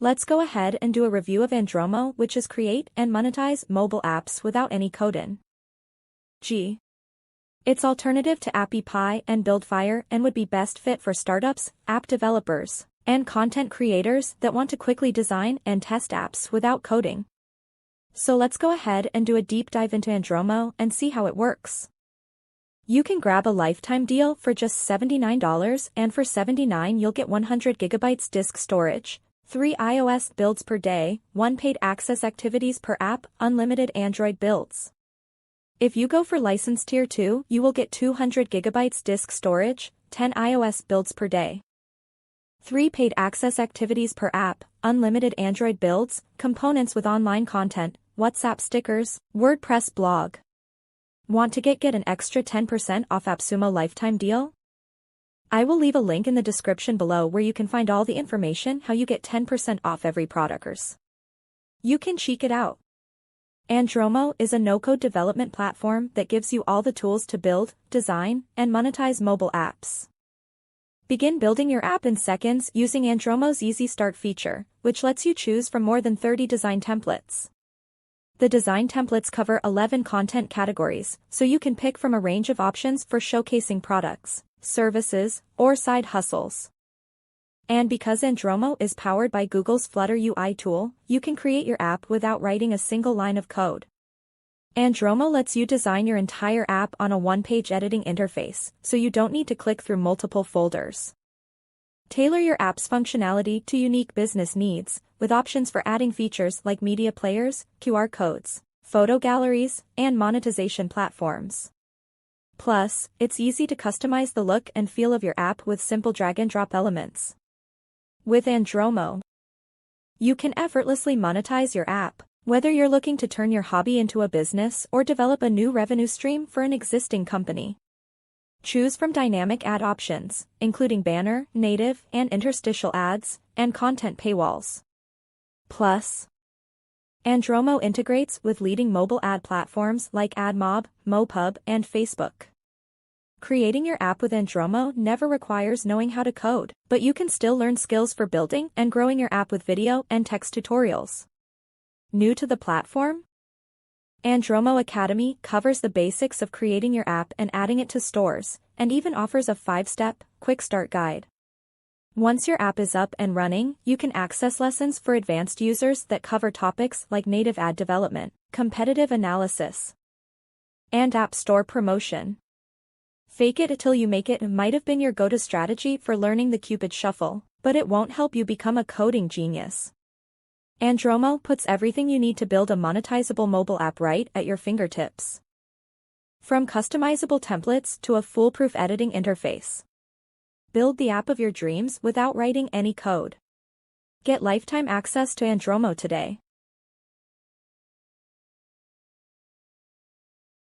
Let's go ahead and do a review of AndRomo, which is create and monetize mobile apps without any coding. It's alternative to AppyPie and BuildFire and would be best fit for startups, app developers, and content creators that want to quickly design and test apps without coding. So let's go ahead and do a deep dive into AndRomo and see how it works. You can grab a lifetime deal for just $79, and for $79 you'll get 100 GB disk storage, 3 iOS builds per day, 1 paid access activities per app, unlimited Android builds. If you go for license tier 2, you will get 200 GB disk storage, 10 iOS builds per day. 3 paid access activities per app, unlimited Android builds, components with online content, WhatsApp stickers, WordPress blog. Want to get an extra 10% off Appsumo Lifetime Deal? I will leave a link in the description below where you can find all the information how you get 10% off every product. You can check it out. AndRomo is a no-code development platform that gives you all the tools to build, design, and monetize mobile apps. Begin building your app in seconds using AndRomo's Easy Start feature, which lets you choose from more than 30 design templates. The design templates cover 11 content categories, so you can pick from a range of options for showcasing products, services, or side hustles. And because AndRomo is powered by Google's Flutter UI tool, you can create your app without writing a single line of code. AndRomo lets you design your entire app on a one-page editing interface, so you don't need to click through multiple folders. Tailor your app's functionality to unique business needs, with options for adding features like media players, QR codes, photo galleries, and monetization platforms. Plus, it's easy to customize the look and feel of your app with simple drag-and-drop elements. With AndRomo, you can effortlessly monetize your app, whether you're looking to turn your hobby into a business or develop a new revenue stream for an existing company. Choose from dynamic ad options, including banner, native, and interstitial ads, and content paywalls. Plus, AndRomo integrates with leading mobile ad platforms like AdMob, MoPub, and Facebook. Creating your app with AndRomo never requires knowing how to code, but you can still learn skills for building and growing your app with video and text tutorials. New to the platform? AndRomo Academy covers the basics of creating your app and adding it to stores, and even offers a 5-step, quick start guide. Once your app is up and running, you can access lessons for advanced users that cover topics like native ad development, competitive analysis, and app store promotion. Fake it till you make it might have been your go-to strategy for learning the Cupid Shuffle, but it won't help you become a coding genius. AndRomo puts everything you need to build a monetizable mobile app right at your fingertips. From customizable templates to a foolproof editing interface. Build the app of your dreams without writing any code. Get lifetime access to AndRomo today.